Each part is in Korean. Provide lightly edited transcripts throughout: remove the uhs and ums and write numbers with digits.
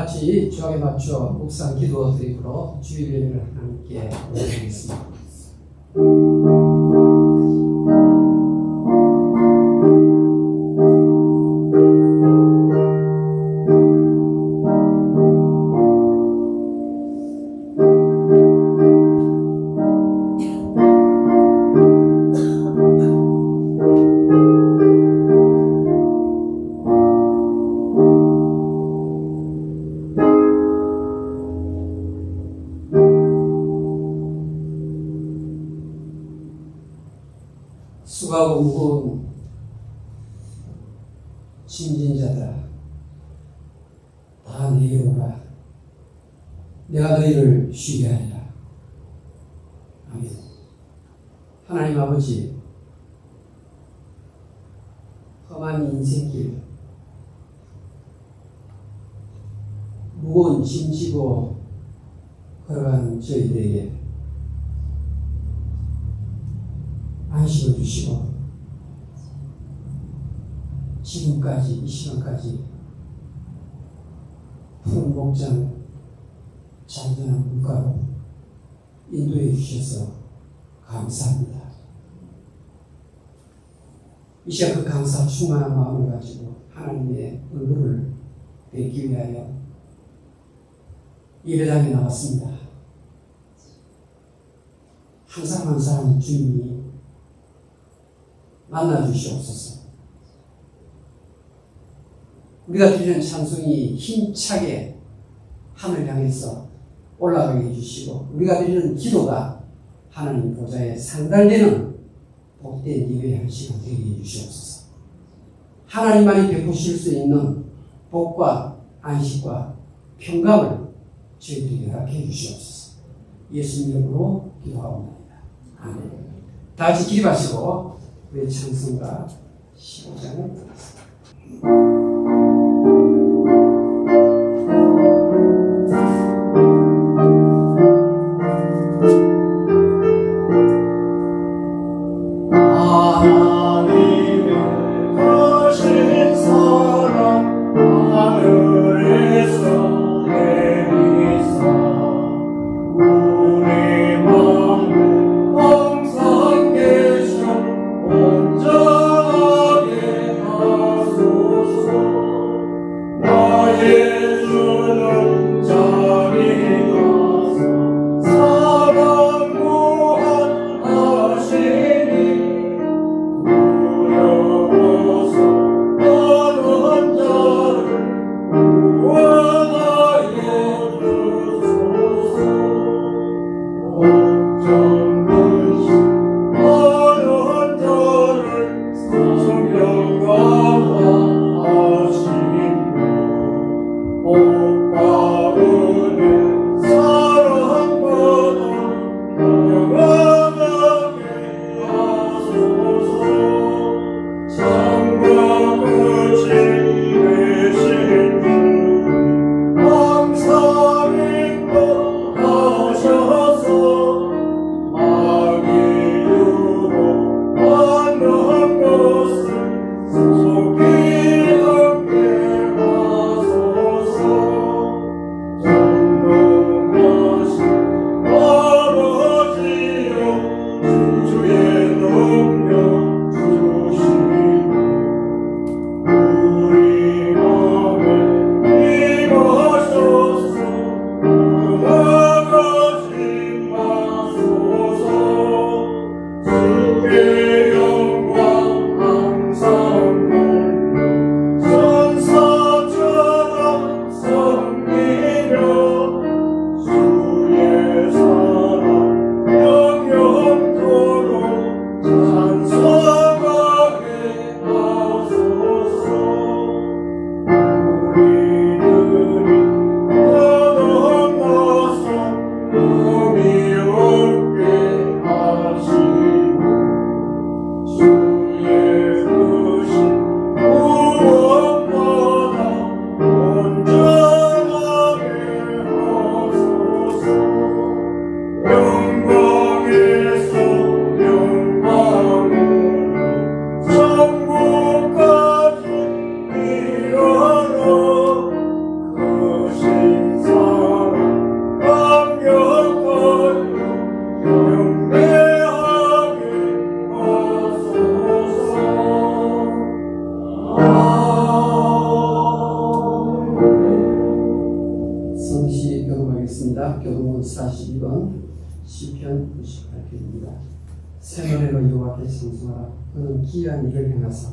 같이 주약에 맞춰 묵상 기도 드리므로 주일 예배를 함께 드리겠습니다. 수고하고 무거운 짐진 자들아, 다 내게로 오라. 내가 너희를 쉬게 하리라. 아멘. 하나님 아버지, 험한 인생길, 무거운 짐 지고 걸어가는 저희들에게 안식을 주시고 지금까지 이 시간까지 푸른 목장 잔잔한 물가로 인도해 주셔서 감사합니다. 이 시간 그 감사 충만한 마음을 가지고 하나님의 은혜를 뵙기 위하여 예배당에 나왔습니다. 한 사람 한 사람 주님이 만나주시옵소서. 우리가 드리는 찬송이 힘차게 하늘 향해서 올라가게 해주시고, 우리가 드리는 기도가 하나님 보좌에 상달되는 복된 예배의 한 시간 되게 해주시옵소서. 하나님만이 베푸실 수 있는 복과 안식과 평강을 저희들에게 허락해 주시옵소서. 예수님 이름으로 기도하옵나이다. 아멘. 다 같이 기립하시고 우리 찬송가 15장을 보겠습니다. 온전하게 42번 시편 98편입니다. 새 노래로 여호와께 찬송하라. 그는 기이한 일을 행하사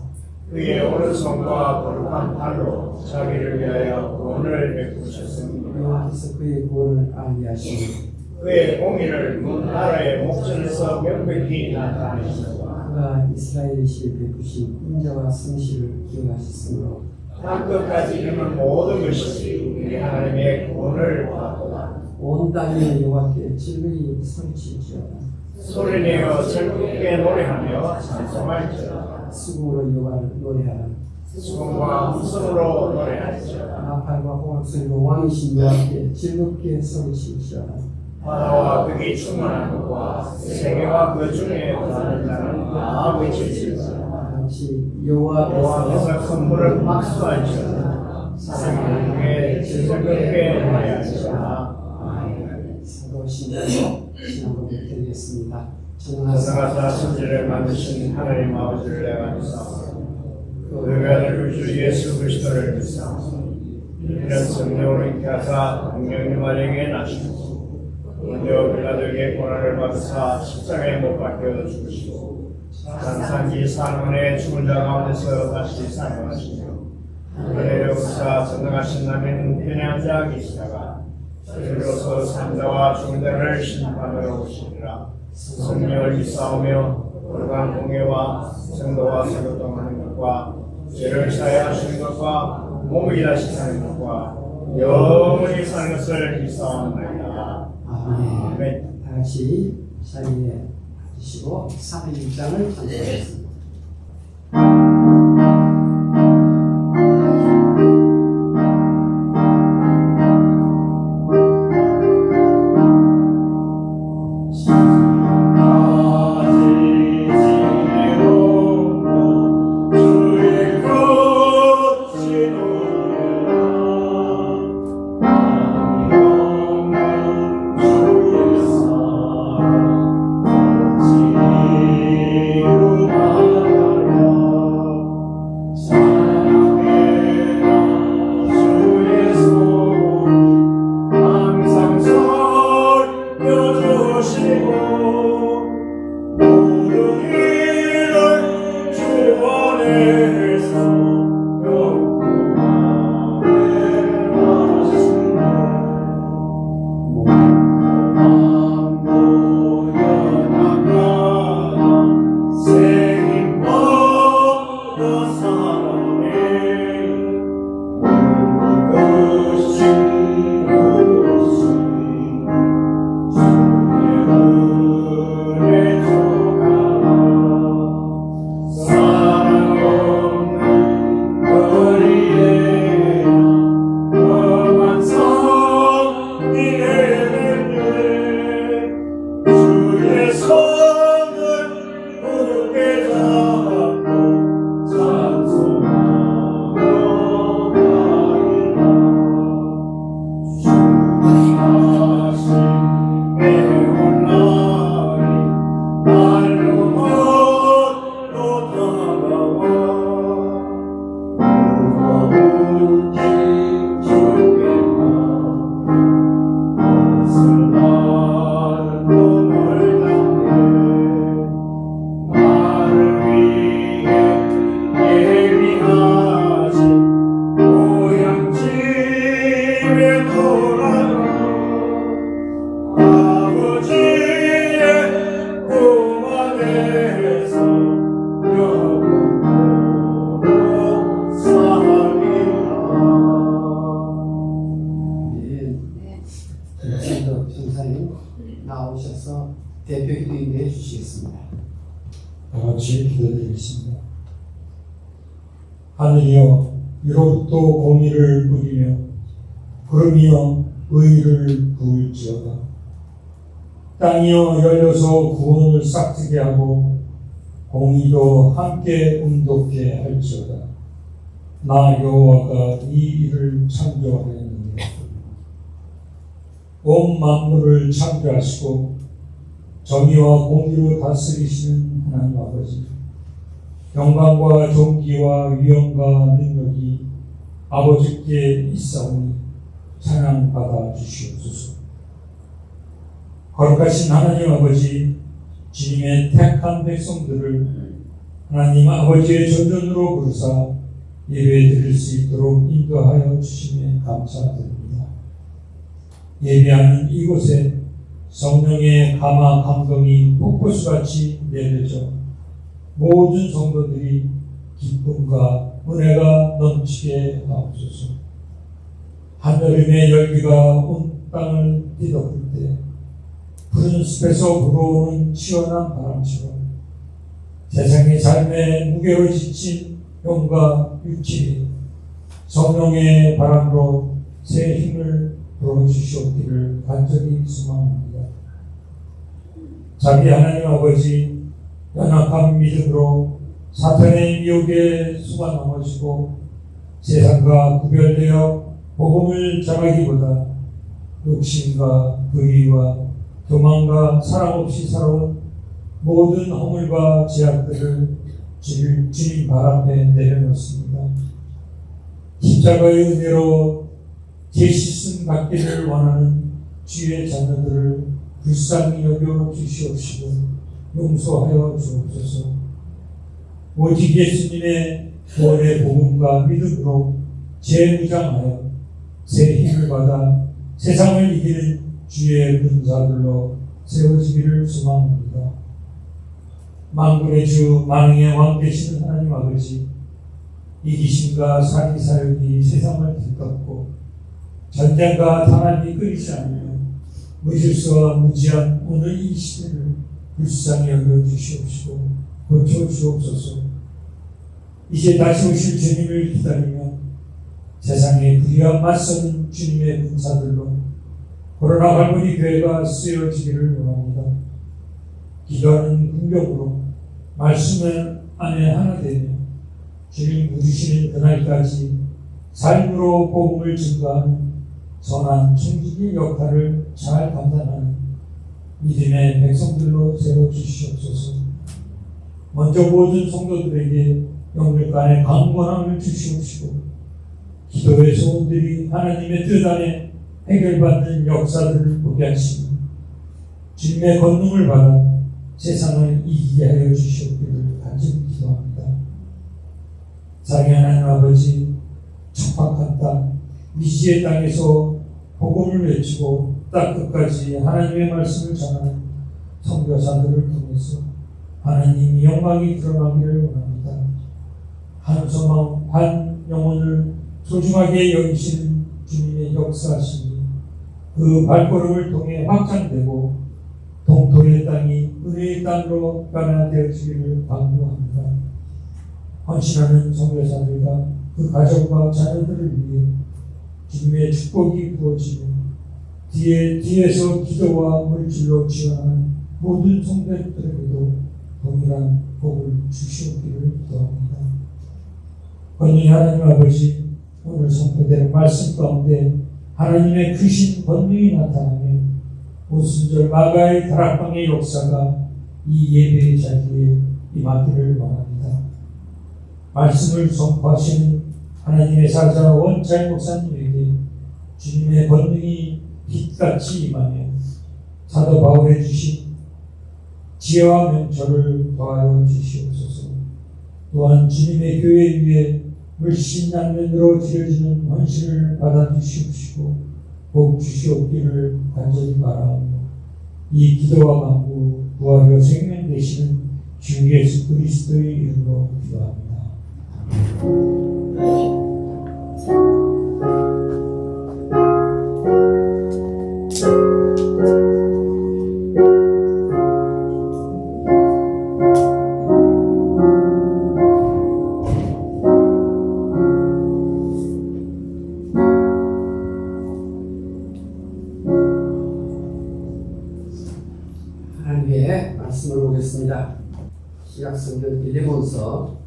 그의 오른손과 거룩한 팔로 자기를 위하여 구원을 베푸셨습니다. 여호와께서 그의 구원을 알리하시니 그의 공의를 문 나라의 목전에서 명백히 나타내셨다. 그가 이스라엘의 시에 베푸신 인자와 성실을 기억하셨으므로 땅끝까지 이르는 모든 것이 우리 하나님의 구원을 받도다. 온 땅이 여호와께 즐거이 소리칠지어다. 소리내어 즐겁게 노래하며 찬송할지어다. 수금으로 여호와를 노래하라. 수금과 무성으로 노래할지어다. 나팔과 호각소리로 왕이신 여호와께 즐겁게 소리칠지어다. 바다와 그게 충만한 것과 세계와 그 중에 거하는 자는 다 외칠지어다. 같이 여호와께서 큰 물을 박수할지어다. 사랑하는 즐겁게 노래할지어다. 사도 신앙으로 신앙고백 드리겠습니다. 전능하사 천지를 만드신 하나님 아버지를 내가 믿사오니 그 아들 주 예수 그리스도를 믿사오니 이는 성령으로 잉태 하사 성령님 아래에게 나시고 먼저 빌라도에게 고난을 받으사 십자가에 못 박혀 죽으시고 산산기 4년에 죽은 자 가운데서 다시 살아나시며 은혜로 역사 전능하신 남인 편애한 자 계시다가 저희로서 산자와 죽은 자를 심판하러 오시리라. 성령을 믿사오며 거룩한 공예와 성도와 세교동하는 것과 죄를 사하시는 것과 몸이 다시 사는 것과 영원히 사는 것을 믿사옵나이다. 아멘. 다 같이 자리에 앉으시고 3일장을 찬송하겠습니다. 나오셔서 대표기도해 주시겠습니다. 다 같이 기도드리겠습니다. 하늘이여, 위로부터 공의를 부리며 구름이여 의를 부을지어다. 땅이여 열려서 구원을 싹트게 하고 공의도 함께 운동케 할지어다. 나 여호와가 이 일을 창조하였느니라. 온 만물을 창조하시고 정의와 공의로 다스리시는 하나님 아버지, 영광과 존귀와 위엄과 능력이 아버지께 있사오니 찬양받아 주시옵소서. 거룩하신 하나님 아버지, 주님의 택한 백성들을 하나님 아버지의 전전으로 부르사 예배 드릴 수 있도록 인도하여 주심에 감사드립니다. 예배하는 이곳에 성령의 감화 감동이 폭포수같이 내려져 모든 성도들이 기쁨과 은혜가 넘치게 하옵소서. 한여름의 열기가 온 땅을 뒤덮을 때 푸른 숲에서 불어오는 시원한 바람처럼 세상의 삶에 무게로 지친 영과 육체에 성령의 바람으로 새 힘을 불어주시옵기를 간절히 소망합니다. 자비 하나님 아버지, 연약한 믿음으로 사탄의 미혹에 속아 넘어지고 세상과 구별되어 복음을 전하기보다 욕심과 불의와 교만과 사랑 없이 살아온 모든 허물과 제약들을 주님 발 앞에 내려놓습니다. 십자가의 은혜로 제시슨 받기를 원하는 주의 자녀들을 불쌍히 여겨 주시옵시고 용서하여 주옵소서. 오직 예수님의 구원의 복음과 믿음으로 재무장하여 새 힘을 받아 세상을 이기는 주의 군사들로 세워지기를 소망합니다. 만군의 주 만왕의 왕 되시는 하나님 아버지, 이기심과 살인 사욕이 세상을 뒤덮고 전쟁과 탄압이 끊이지 않으며 무질서와 무지한 오늘 이 시대를 불쌍히 여겨 주시옵시고 고쳐 주옵소서. 이제 다시 오실 주님을 기다리며 세상의 불의와 맞서는 주님의 군사들로 코로나 할머니 교회가 쓰여지기를 원합니다. 기도하는 궁격으로 말씀 안에 하나 되며 주님 부르시는 그날까지 삶으로 복음을 증거하는 선한 총직의 역할을 잘 감당하는 믿음의 백성들로 세워주시옵소서. 먼저 모든 성도들에게 영들 간의 강건함을 주시옵시고 기도의 소원들이 하나님의 뜻 안에 해결받는 역사들을 보게 하시고 주님의 권능을 받아 세상을 이기게 하여 주시옵기를 간절히 기도합니다. 사랑의 하나님 아버지, 척박한 땅, 미지의 땅에서 복음을 외치고 땅 끝까지 하나님의 말씀을 전하는 선교사들을 통해서 하나님의 영광이 드러나기를 원합니다. 한 소망, 한 영혼을 소중하게 여기시는 주님의 역사하심이 그 발걸음을 통해 확장되고 동토의 땅이 은혜의 땅으로 변화되어지기를 간구합니다. 헌신하는 선교사들과 그 가정과 자녀들을 위해 주님의 축복이 부어지고 뒤에서 기도와 물질로 지원하는 모든 성도들에게도 동일한 복을 주시옵기를 기도합니다. 권능의 하나님 아버지, 오늘 선포되는 말씀 가운데 하나님의 크신 권능이 나타나며 오순절 마가의 다락방의 역사가 이 예배의 자리에 임하기를 원합니다. 말씀을 선포하시는 하나님의 사자 원차이 목사님에게 주님의 권능이 빛같이 임하며 사도 바울의 주신 지혜와 명철을 더하여 주시옵소서. 또한 주님의 교회 위에 물신양면으로 드려지는 헌신을 받아주시옵시고 복 주시옵기를 간절히 바라오며 이 기도와 간구 부활과 생명 되시는 주 예수 그리스도의 이름으로 기도합니다. 하나님의 말씀을 보겠습니다. 신약성경 빌레몬서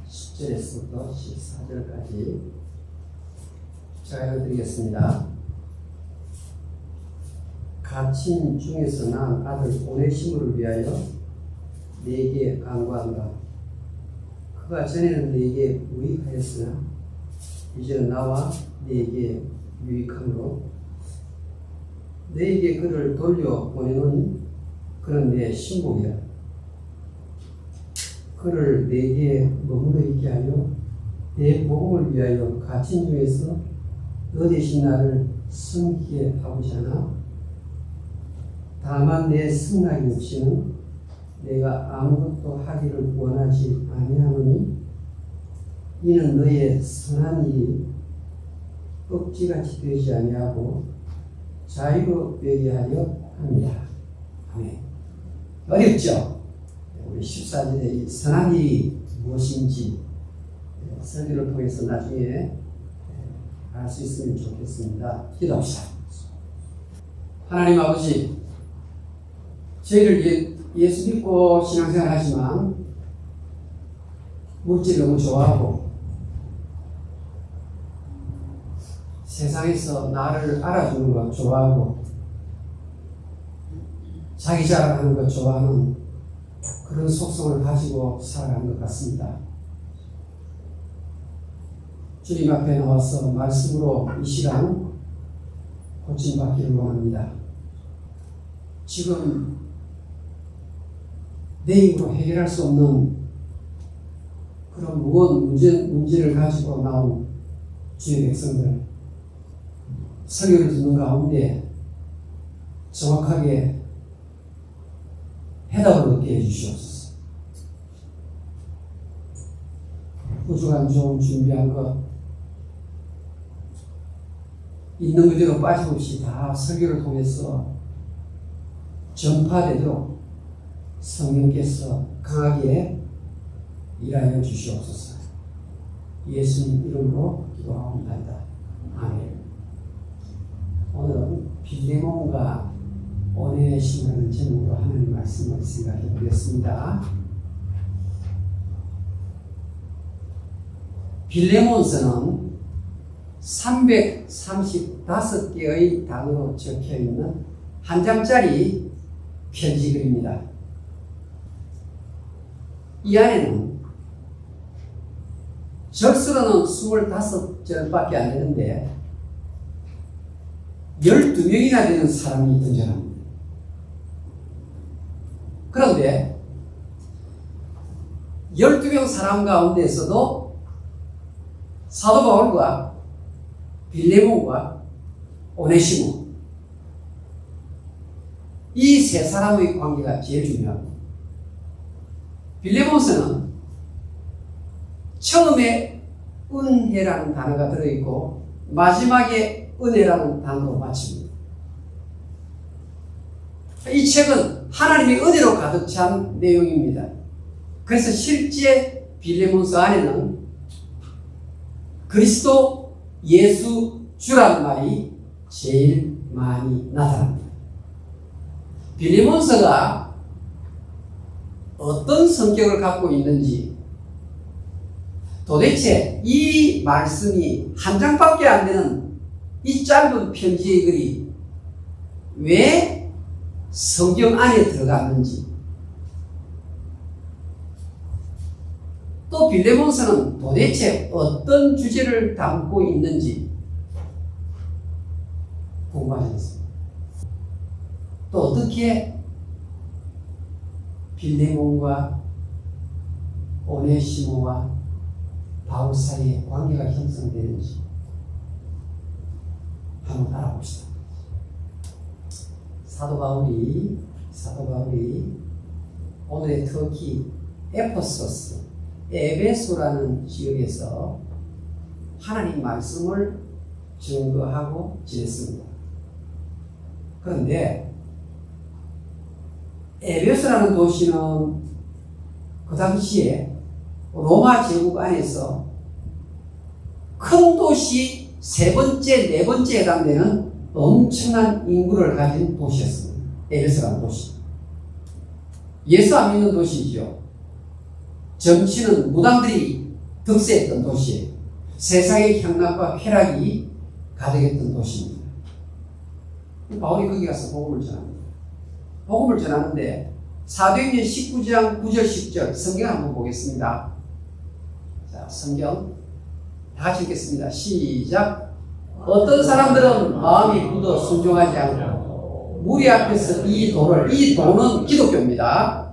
10절에서부터 14절까지 제가드리겠습니다. 갇힌 중에서 난 아들 오네시모를 위하여 네게 간구한다. 그가 전에는 네게 무익하였으나 이제는 나와 네게 유익함으로 너에게 그를 돌려 보내노니 그는 내 신복이라. 그를 내게 머물러 있게 하여 내 복음을 위하여 갇힌 중에서 너 대신 나를 섬기게 하고자 하나. 다만 내 승낙이 없이는 내가 아무것도 하기를 원하지 아니하노니 이는 너의 선한 일이 억지같이 되지 아니하고 자유로 되게 하려 합니다. 아멘. 어렵죠? 우리 14절에 이 선한 일이 무엇인지 설교를 통해서 나중에 알 수 있으면 좋겠습니다. 기도합시다. 하나님 아버지, 저희를 예수 믿고 신앙생활 하지만 물질을 너무 좋아하고 세상에서 나를 알아주는 거 좋아하고 자기 자랑하는 거 좋아하는 그런 속성을 가지고 살아가는 것 같습니다. 주님 앞에 나와서 말씀으로 이 시간 고침받기를 원합니다. 지금 내 힘으로 해결할 수 없는 그런 무거운 문제를 가지고 나온 주의 백성들, 설교를 듣는 가운데 정확하게 해답을 얻게 해주시옵소서. 푸주간 좀 준비한 것 있는 그대로 빠짐없이 다 설교를 통해서 전파되도록 성령께서 강하게 일하여 주시옵소서. 예수님 이름으로 기도하옵나이다. 아멘. 오늘은 빌레몬과 오네시모라는 제목으로 하나님 말씀을 생각해 보겠습니다. 빌레몬서는 335개의 단어로 적혀 있는 한 장짜리 편지글입니다. 이 안에는 절수로는 25절밖에 안 되는데 12명이나 되는 사람이 등장합니다. 그런데 12명 사람 가운데서도 사도 바울과 빌레몬과 오네시모 이 세 사람의 관계가 제일 중요합니다. 빌레몬서는 처음에 은혜라는 단어가 들어있고 마지막에 은혜라는 단어로 마칩니다. 이 책은 하나님의 은혜로 가득 찬 내용입니다. 그래서 실제 빌레몬서 안에는 그리스도 예수 주라는 말이 제일 많이 나타납니다. 빌레몬서가 어떤 성격을 갖고 있는지, 도대체 이 말씀이 한 장밖에 안 되는 이 짧은 편지의 글이 왜 성경 안에 들어갔는지, 또 빌레몬서는 도대체 어떤 주제를 담고 있는지 궁금하셨습니다. 또 어떻게 빌레몬과 오네시모와 바울 사이의 관계가 형성되는지 한번 알아봅시다. 사도 바울이 오늘의 터키 에페소스, 에베소라는 지역에서 하나님 말씀을 증거하고 지냈습니다. 그런데 에베소라는 도시는 그 당시에 로마 제국 안에서 큰 도시 세 번째, 네 번째에 해당되는 엄청난 인구를 가진 도시였습니다. 에베소라는 도시. 예수 안 믿는 도시이죠. 정치는 무당들이 득세했던 도시예요. 세상의 향락과 쾌락이 가득했던 도시입니다. 바울이 거기 가서 복음을 전합니다. 복음을 전하는데 사도행전 19장 9절 10절 성경 한번 보겠습니다. 자, 성경 다 같이 읽겠습니다. 시작. 어떤 사람들은 마음이 굳어 순종하지 않고 무리 앞에서 이 도는 기독교입니다.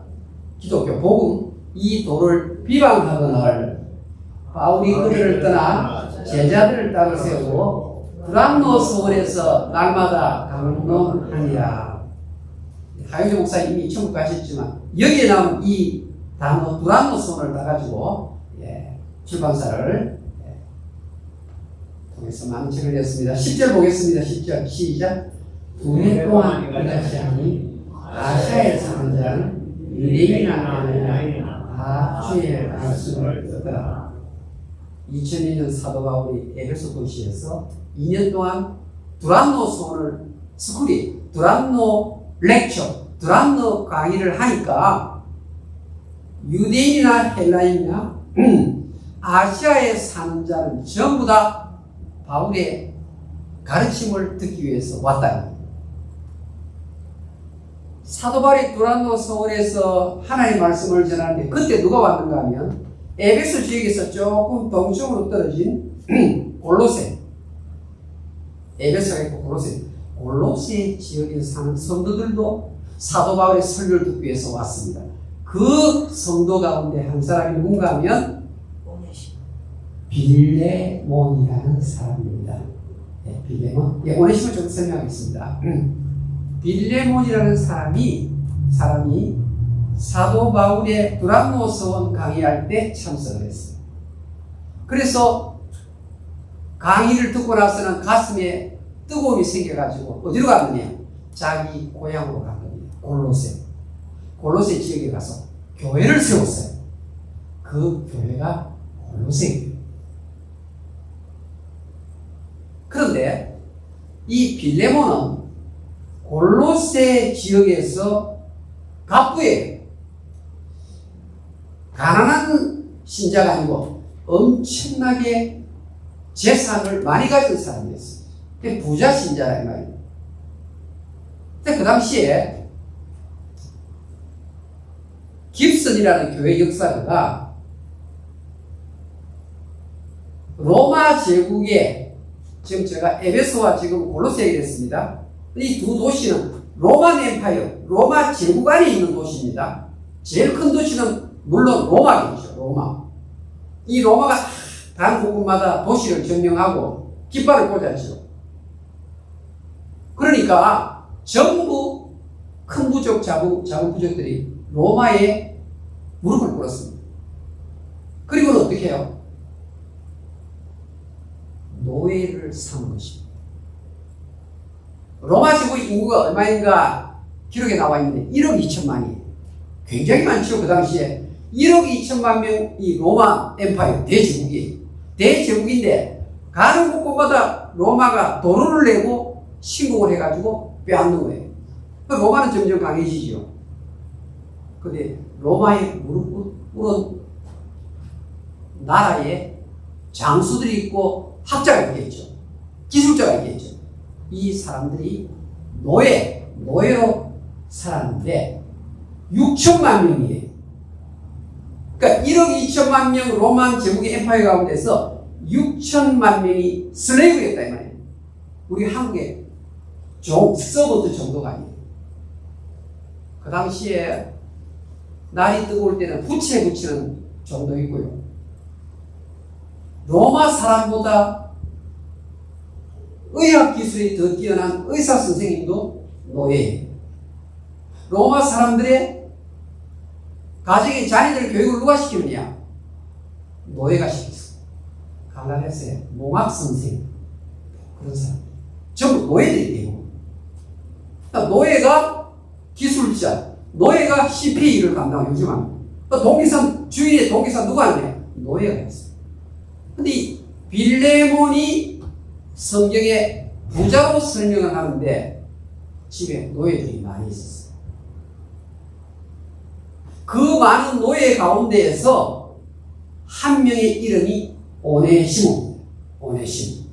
기독교 복음, 이 도를 비방하거늘 바울이 그들을 떠나 제자들을 따로 세우고 두란노 서원에서 날마다 강론하니라. 하영재 목사님이 천국 가셨지만 여기에 나온 이 단어 두란노 서원을 따가지고 출판사를 통해서 망치를 냈습니다. 10절 보겠습니다. 10절 시작. 2년 동안 이같이 하니 아시아에 사는 자는 유대인이나 아니나 다 주의 말씀을 듣더라. 2002년 사도 바울이 에베소 도시에서 2년 동안 두란노 소원을 스쿨이 두란노 렉처 두란노 강의를 하니까 유대인이나 헬라인이나 아시아에 사는 자는 전부 다 바울의 가르침을 듣기 위해서 왔다. 사도 바울이 두란노 서원에서 하나님의 말씀을 전하는데 그때 누가 왔는가 하면 에베소 지역에서 조금 동쪽으로 떨어진 골로새, 에베소가 있고 골로새 지역에 사는 성도들도 사도 바울의 설교를 듣기 위해서 왔습니다. 그 성도 가운데 한 사람이 누군가 하면 빌레몬이라는 사람입니다. 빌레몬. 오네시모 좀 설명하겠습니다. 빌레몬이라는 사람이 사도 바울의 두란노 서원 강의할 때 참석을 했어요. 그래서 강의를 듣고 나서는 가슴에 뜨거움이 생겨가지고 어디로 갔느냐? 자기 고향으로 간 겁니다. 골로새 지역에 가서 교회를 세웠어요. 그 교회가 골로새예요. 그런데 이 빌레몬은 골로새 지역에서 갑부예요. 가난한 신자가 아니고 엄청나게 재산을 많이 가진 사람이었어요. 부자 신자라 이 말이에요. 근데 그 당시에 깁슨이라는 교회 역사가 로마 제국의 지금 제가 에베소와 지금 골로새 얘기했습니다. 이 두 도시는 로마 엠파이어, 로마 제국 안에 있는 도시입니다. 제일 큰 도시는 물론 로마겠죠. 로마. 이 로마가 다른 부분마다 도시를 점령하고 깃발을 꽂았죠. 그러니까 전부 큰 부족, 작은 부족들이 로마에 무릎을 꿇었습니다. 그리고는 어떻게 해요? 노예를 삼은 것입니다. 로마 제국 인구가 얼마인가 기록에 나와 있는데 1억 2천만이에요. 굉장히 많죠. 그 당시에 1억 2천만 명이 로마 엠파이어 대제국이에요. 대제국인데 가는 곳곳마다 로마가 도로를 내고 신공을 해가지고 빼앗는 거예요. 로마는 점점 강해지죠. 그런데 로마에 무릎 꿇은 나라에 장수들이 있고 학자가 있겠죠. 기술자가 있겠죠. 이 사람들이 노예로 살았는데 6천만 명이에요. 그러니까 1억 2천만 명 로마 제국의 엠파이어 가운데서 6천만 명이 슬레이브였다 이 말이에요. 우리 한국의 서버드 정도가 아니에요. 그 당시에 날이 뜨거울 때는 부채 붙이는 정도이고요. 로마 사람보다 의학 기술이 더 뛰어난 의사 선생님도 노예예요. 로마 사람들의 가정의 자녀들 교육을 누가 시키느냐? 노예가 시켰어요. 갈라레스의 몽학 선생 그런 사람 전부 노예들이에요. 그러니까 노예가 기술자, 노예가 CPA를 담당하고 요즘 합니다. 동기산 주인의 동기산 누가 하냐? 노예가 했어요. 근데 이 빌레몬이 성경에 부자로 설명을 하는데 집에 노예들이 많이 있었어요. 그 많은 노예 가운데에서 한 명의 이름이 오네시모입니다. 오네시모.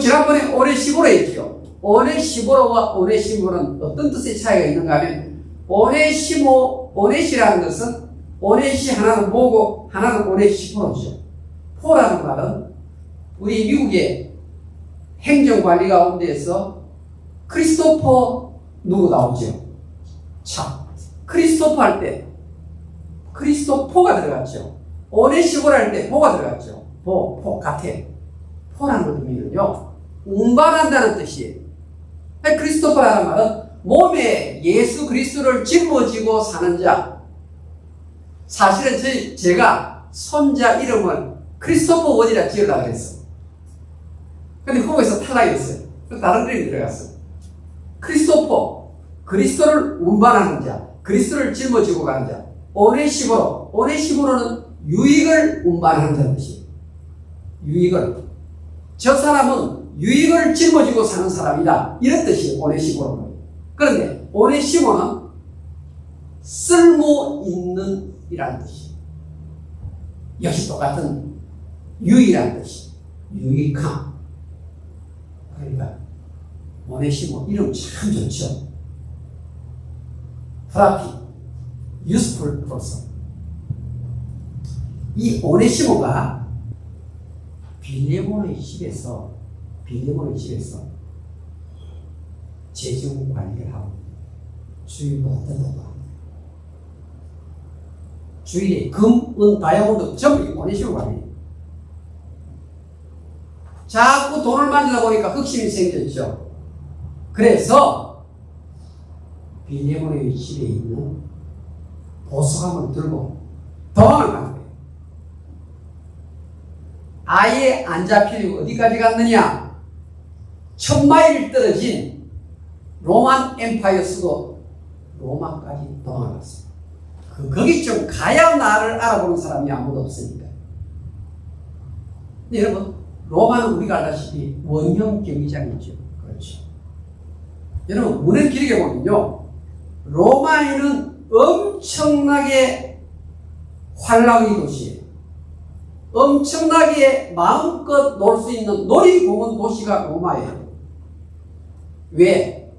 지난번에 오네시모로 했죠. 오네시모로와 오네시모는 어떤 뜻의 차이가 있는가 하면 오네시라는 것은 오네시 하나는 뭐고 하나는 오네시모로죠. 포라는 말은 우리 미국의 행정관리 가운데에서 크리스토퍼 누구 나오죠? 자, 크리스토퍼 할 때 크리스토퍼가 들어갔죠. 오네시모를 할 때 포가 들어갔죠. 포 같아. 포라는 의미는요, 운반한다는 뜻이에요. 크리스토퍼라는 말은 몸에 예수 그리스도를 짊어지고 사는 자. 사실은 제가 손자 이름을 크리스토퍼 원이라 지으려고 그랬어. 근데 거기서 탈락했어요. 다른 이름이 들어갔어. 크리스토퍼, 그리스도를 운반하는 자, 그리스도를 짊어지고 가는 자. 오네시모로는 유익을 운반하는 자는 뜻이에요. 유익을. 저 사람은 유익을 짊어지고 사는 사람이다. 이런 뜻이에요. 오네시모로는. 그런데 오네시모는 쓸모 있는 이라는 뜻이에요. 역시 똑같은 유익이라는 뜻이에요. 유익함. 그러니까 오네시모 이름 참 좋죠. 프라피, useful person. 이 오네시모가 빌레몬의 집에서 재정 관리를 하고 주일보다 뜯어봐. 주일에 금, 은, 다이아몬드 전부 오네시모 관리. 자꾸 돈을 만지다 보니까 흑심이 생겼죠. 그래서 빌레몬의 집에 있는 보석함을 들고 도망을 간 거예요. 아예 안 잡히고 어디까지 갔느냐? 1000마일 떨어진 로만 엠파이어 수도 로마까지 도망을 갔어요. 거기 좀 가야 나를 알아보는 사람이 아무도 없으니까. 근데 여러분, 로마는 우리가 알다시피 원형 경기장이죠. 그렇죠. 여러분, 문헌 기록에 보면요, 로마에는 엄청나게 활락의 도시예요. 엄청나게 마음껏 놀 수 있는 놀이공원 도시가 로마예요. 왜?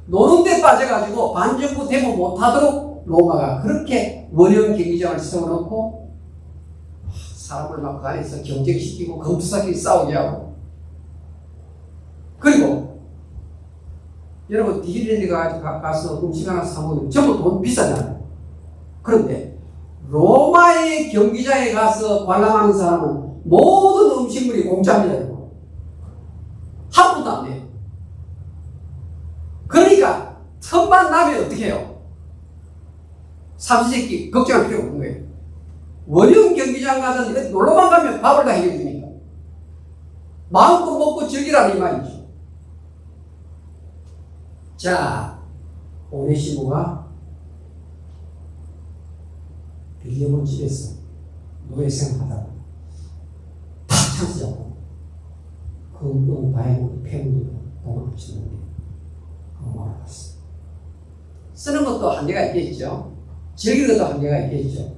노는 데 빠져가지고 반정부 데모 못하도록 로마가 그렇게 원형 경기장을 세워놓고 사람을 막 안에서 경쟁시키고 검투사끼리 싸우게 하고. 그리고 여러분 디즈니랜드 가서 음식 하나 사 먹으면 전부 돈 비싸잖아요. 그런데 로마의 경기장에 가서 관람하는 사람은 모든 음식물이 공짜입니다. 한 푼도 안 돼요. 그러니까 틈만 나면 어떻게 해요? 삼시세끼 걱정할 필요 없는 거예요. 원형 경기장 가서 놀러만 가면 밥을 다 해결해주니까 마음껏 먹고 즐기라는 이 말이죠. 자, 오네시모가 빌레몬 집에서 노예생활하다가 탁 찬스 잡고 금은 다이아몬드 폐물로 돈을 붙이는데 그거 알았어. 쓰는 것도 한계가 있겠죠. 즐기는 것도 한계가 있겠죠.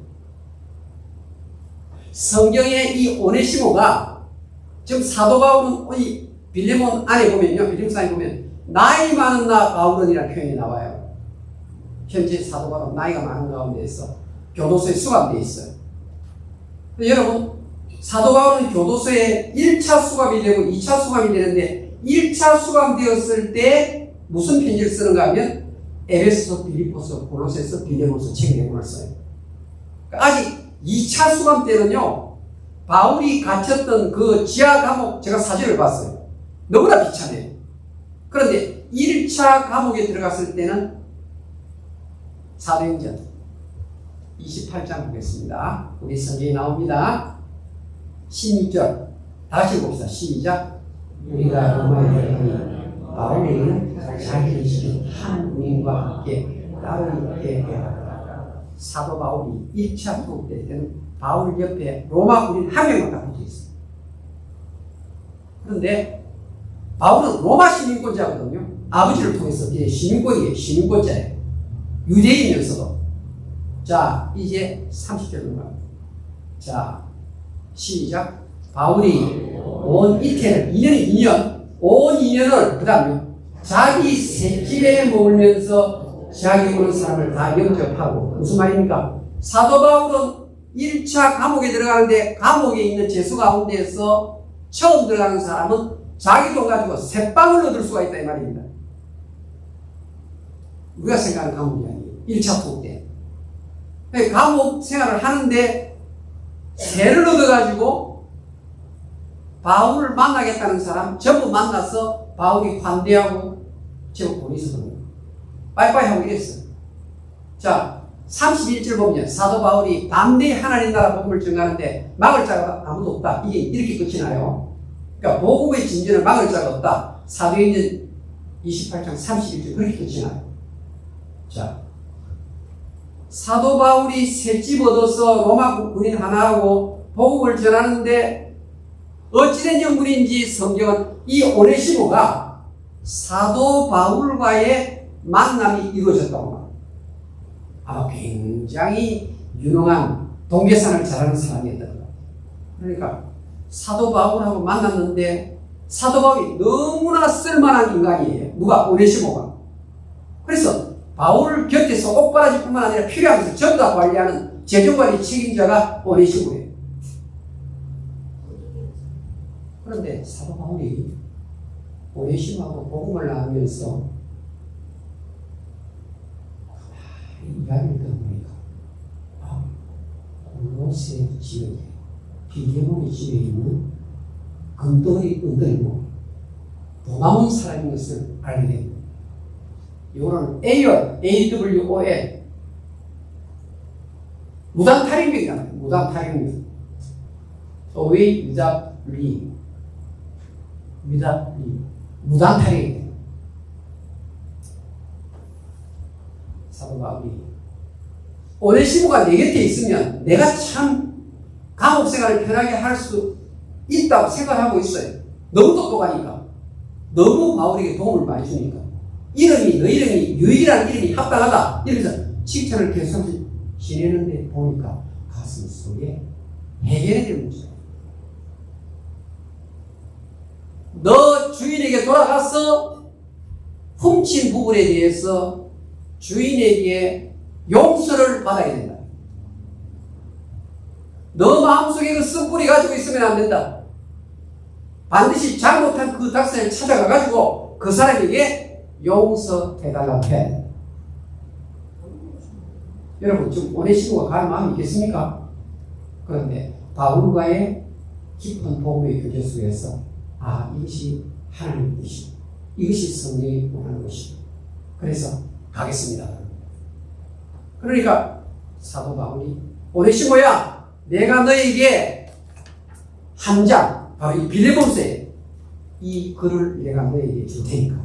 성경의 이 오네시모가 지금 사도 바울은 이 빌레몬 안에 보면요, 빌레몬 보면 나이 많은 나 바울은이라는 표현이 나와요. 현재 사도 바울은 나이가 많은 가운데에서 교도소에 수감되어 있어요. 여러분, 사도 바울은 교도소에 1차 수감이 되고 2차 수감이 되는데 1차 수감되었을 때 무슨 편지를 쓰는가 하면 에베소서, 빌립보서, 골로새서, 빌레몬서 책 내용을 써요. 아직 2차 수감 때는요, 바울이 갇혔던 그 지하 감옥 제가 사진을 봤어요. 너무나 비참해요. 그런데 1차 감옥에 들어갔을 때는 사도행전 28장 보겠습니다. 우리 성경에 나옵니다. 16절 다시 봅시다. 시작. 우리가 로마에 들어가니 바울에게는 자기를 지킨 한 군인과 함께 따로 있게 되었다. 사도 바울이 1차 투옥될 때는 바울 옆에 로마 군인 한 명만 다 붙어 있어요. 그런데 바울은 로마 시민권자거든요. 아버지를 통해서 시민권이에요. 시민권자예요. 유대인이면서도. 자, 이제 30절 넘어갑니다. 자, 시작. 바울이 온 이태를 2년을 그 다음에 자기 새집에 머물면서 자기 오는 사람을 다 영접하고. 무슨 말입니까? 사도 바울은 1차 감옥에 들어가는데 감옥에 있는 죄수 가운데에서 처음 들어가는 사람은 자기 돈 가지고 새 빵을 얻을 수가 있다 이 말입니다. 우리가 생각하는 감옥이 아니에요. 1차 투옥 때. 감옥 생활을 하는데 세를 얻어가지고 바울을 만나겠다는 사람 전부 만나서 바울이 환대하고 제법 보내서 그런 거예요. 빠이빠이 하고 이랬어요. 자, 31절 보면 사도 바울이 담대히 하나님 나라 복음을 전하는데 막을 자가 아무도 없다. 이게 이렇게 끝이 나요. 그러니까 복음의 진전을 막을 자가 없다. 사도행전 28장 31절 그렇게 끝이 나요. 자, 사도 바울이 새 집 얻어서 로마 군인 하나하고 복음을 전하는데 어찌된 영문인지 성경은 이 오네시모가 사도 바울과의 만남이 이루어졌다고 합니다. 아마 굉장히 유능한 동계산을 잘하는 사람이었던 것 같아요. 그러니까 사도 바울하고 만났는데 사도 바울이 너무나 쓸만한 인간이에요. 누가? 오네시모가. 그래서 바울 곁에서 옷바라지뿐만 아니라 필요한 것을 전부 다 관리하는 재정관리 책임자가 오네시모예요. 그런데 사도 바울이 오네시모하고 복음을 나누면서 이야기를 들어보니까 골로새 지역에 빌레몬의 집에 있는 금덩어리 은들고 도나온 사람인 것을 알게 됩니다. 이거는 AWOL 무단탈행명이잖아요. 무단탈행명. Away without leave. 무단탈행이에요. 사도 바울이 오네시모가 내 곁에 있으면 내가 참 감옥 생활을 편하게 할 수 있다고 생각하고 있어요. 너무 똑똑하니까. 너무 바울에게 도움을 많이 주니까. 너 이름이 유일한 이름이 합당하다. 이러면서 칭찬을 계속 지내는데 보니까 가슴 속에 해결해야 될 문제예요. 너 주인에게 돌아가서 훔친 부분에 대해서 주인에게 용서를 받아야 된다. 너 마음속에 그 쓴뿌리 가지고 있으면 안 된다. 반드시 잘못한 그 닥사를 찾아가가지고 그 사람에게 용서해달라고 해야 된다. 여러분, 지금 오네시모가 갈 마음이 있겠습니까? 그런데 바울과의 깊은 복음의 교제 속에서 이것이 하나님의 뜻이고 이것이 성령이 원하는 것이고 그래서 가겠습니다. 그러니까 사도 바울이 오네시모야, 내가 너에게 한 장, 바로 이 빌레몬서에 이 글을 내가 너에게 줄 테니까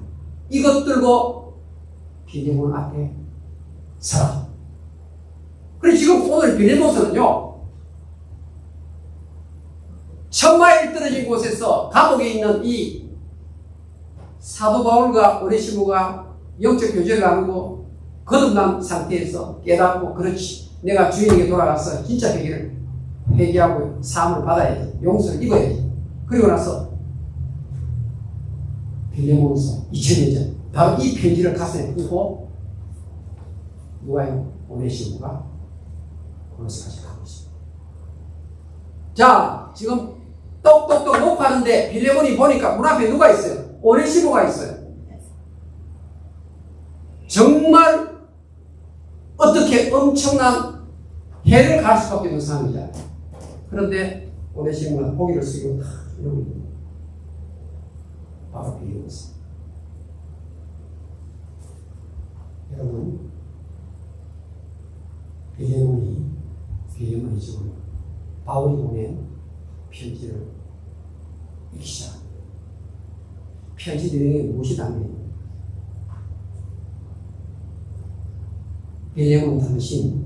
이것 들고 빌레몬 앞에 서라. 그래 지금 오늘 빌레몬서는요 1000마일 떨어진 곳에서 감옥에 있는 이 사도 바울과 오네시모가 영적 교제를 나누고 거듭난 상태에서 깨닫고 그렇지 내가 주인에게 돌아가서 진짜 회개하고 사함을 받아야지 용서를 입어야지. 그리고 나서 빌레몬서 2000년 전 바로 이 편지를 가슴에 품고 누가요? 오네시모가 골로새까지 가고 있습니다. 자, 지금 똑똑똑 놓고 하는데 빌레몬이 보니까 문 앞에 누가 있어요? 오네시모가 있어요. 정말 어떻게 엄청난 해를 갈 수밖에 없는 상황이잖아요. 그런데 오네시모는 고개를 숙이고 다 이러고 있는 거예요. 바로 빌레몬서. 여러분, 빌레몬이 지금 바울이 보낸 편지를 읽기 시작합니다. 편지 내용에 무엇이 담겨있는가? 빌레몬 당신,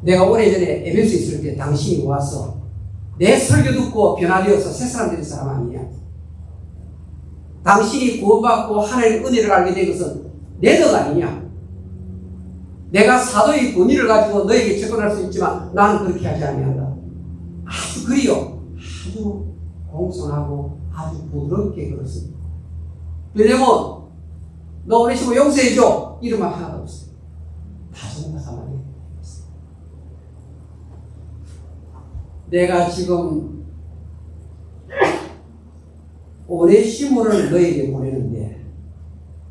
내가 오래전에 에베소에 있을 때 당신이 와서 내 설교 듣고 변화되어서 새사람 된 사람 아니냐? 당신이 구원받고 하나님의 은혜를 알게 된 것은 내 덕 아니냐? 내가 사도의 권위를 가지고 너에게 접근할 수 있지만 나는 그렇게 하지 아니한다. 아주 그리요. 아주 공손하고 아주 부드럽게 그렇습니다. 빌레몬, 너 오네시모 용서해줘. 이런 말 하나도 없어요. 다 전부 다 말이에요. 내가 지금 오네시모를 너에게 보내는데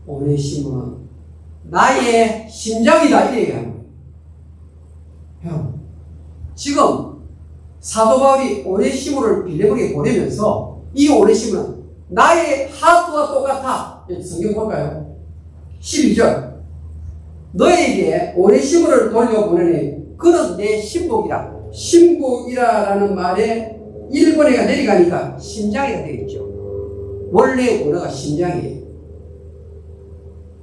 오네시모는 나의 심장이다 이래 얘기하는 거예요. 형, 지금 사도 바울이 오네시모를 빌레몬에게 보내면서 이 오네시모는 나의 하트와 똑같아. 성경 볼까요? 12절. 너에게 오네시모를 돌려보내니 그는 내 신복이라. 신복이라라는 말에 일본어가 내려가니까 심장이가 되겠죠. 원래 언어가 심장이에요.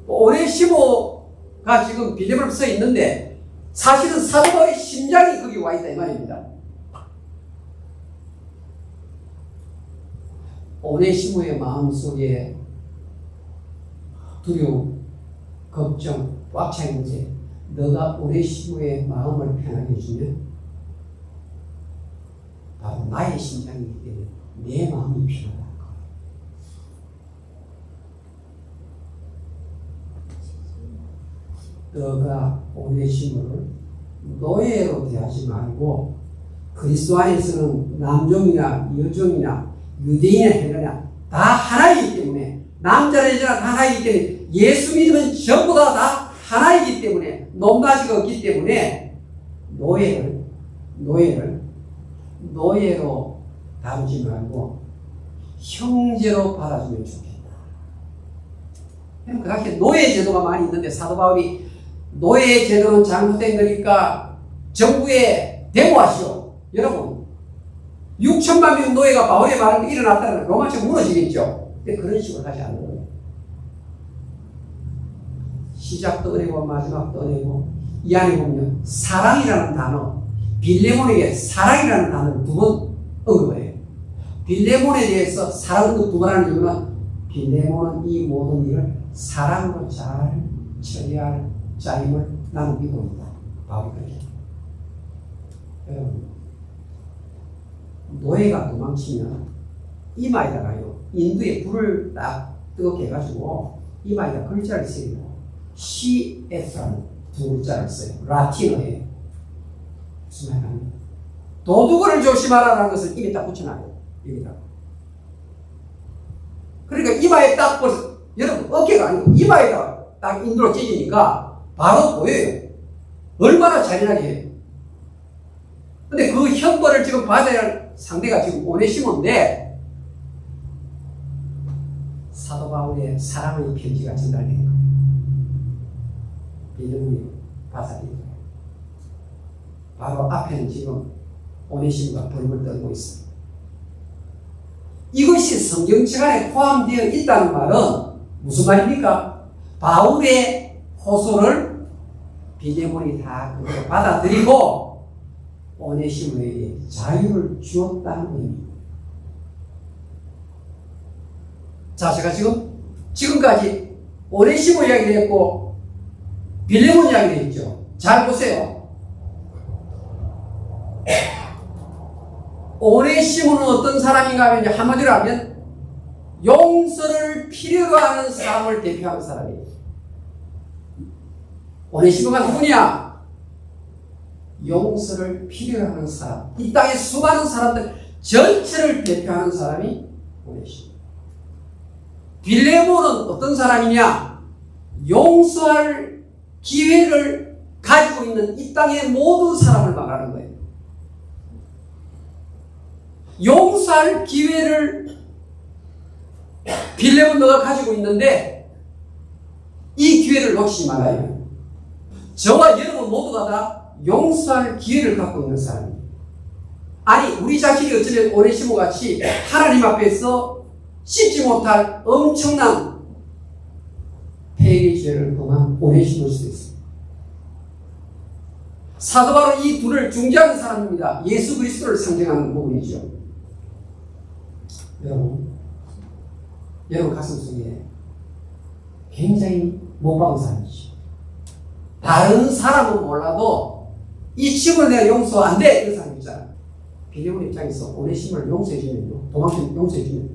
오네시모가 지금 빌레몬에 써 있는데 사실은 사도 바울의 심장이 거기 와 있다 이 말입니다. 오네시모의 마음속에 두려움, 걱정 꽉 차 있는데 너가 오네시모의 마음을 편하게 해주면 바로 나의 심장이기 때문에 내 마음이 편하다. 너가 오네시모를 노예로 대하지 말고 그리스도 안에서는 남종이나 여종이나 유대인이나 헬라나 다 하나이기 때문에 남자나 여자나 다 하나이기 때문에 예수 믿으면 전부 다 하나이기 때문에 nom가지가 없기 때문에 노예로 다루지 말고 형제로 받아주면 좋겠다. 그렇게 노예 제도가 많이 있는데 사도 바울이 노예 제도는 잘못된 거니까 정부에 데모하시오. 여러분 6천만 명 노예가 바울의 말을 일어났다는 로마처럼 무너지겠죠. 근데 그런 식으로 하지 않는 거예요. 시작도 어리고 마지막도 어리고 이 안에 보면 사랑이라는 단어, 빌레몬에게 사랑이라는 단어를 두 번 언급해요. 빌레몬에 대해서 사랑 언급 두 번 하는 이유는 빌레몬은 이 모든 일을 사랑으로 잘 처리할 자임을 나는 믿고 있다. 바울이 그렇게. 여러분, 노예가 도망치면 이마에다가요, 인두에 불을 딱 뜨겁게 해가지고 이마에다 글자를 쓰고 CF라는 두 글자를 써요. 라틴어예요. 무슨 말이냐면 도둑을 조심하라는 것을 입에 딱 붙여놔요. 여기다. 그러니까 이마에 딱 벌써 여러분 어깨가 아니고 이마에다가 딱 인두로 찢으니까 바로 보여요. 얼마나 잔인하게 해요. 근데 그 형벌을 지금 받아야 할 상대가 지금 오네시모인데 사도 바울의 사랑의 편지가 전달된 거예요. 빌레몬이 받아들인 거예요. 바로 앞에는 지금 오네시모가 벌을 떨고 있어요. 이것이 성경책 안에 포함되어 있다는 말은 무슨 말입니까? 바울의 호소를 빌레몬이 다 그대로 받아들이고 오네시모에게 자유를 주었다는 의미입니다. 자, 제가 지금까지 오네시모 이야기를 했고 빌레몬 이야기를 했죠. 잘 보세요. 오네시모는 어떤 사람인가 하면 한마디로 하면 용서를 필요로 하는 사람을 대표하는 사람이에요. 오네시모가 누구냐? 용서를 필요로 하는 사람. 이 땅의 수많은 사람들 전체를 대표하는 사람이 오네시모. 빌레몬은 어떤 사람이냐? 용서할 기회를 가지고 있는 이 땅의 모든 사람을 말하는 거예요. 용서할 기회를 빌레몬 너가 가지고 있는데 이 기회를 놓치지 말아요. 저와 여러분 모두가 다 용서할 기회를 갖고 있는 사람입니다. 아니 우리 자신이 어쩌면 오네시모 같이 하나님 앞에서 씻지 못할 엄청난 폐의 죄를 범한 오네시모일 수도 있습니다. 사도 바울은 이 둘을 중재하는 사람입니다. 예수 그리스도를 상징하는 부분이죠. 여러분 가슴 속에 굉장히 못 박은 사람이죠. 다른 사람은 몰라도 이 친구는 내가 용서 안 돼! 이런 사람 있잖아. 빌레몬 입장에서 오네시모를 용서해주면요, 도망치면 용서해주면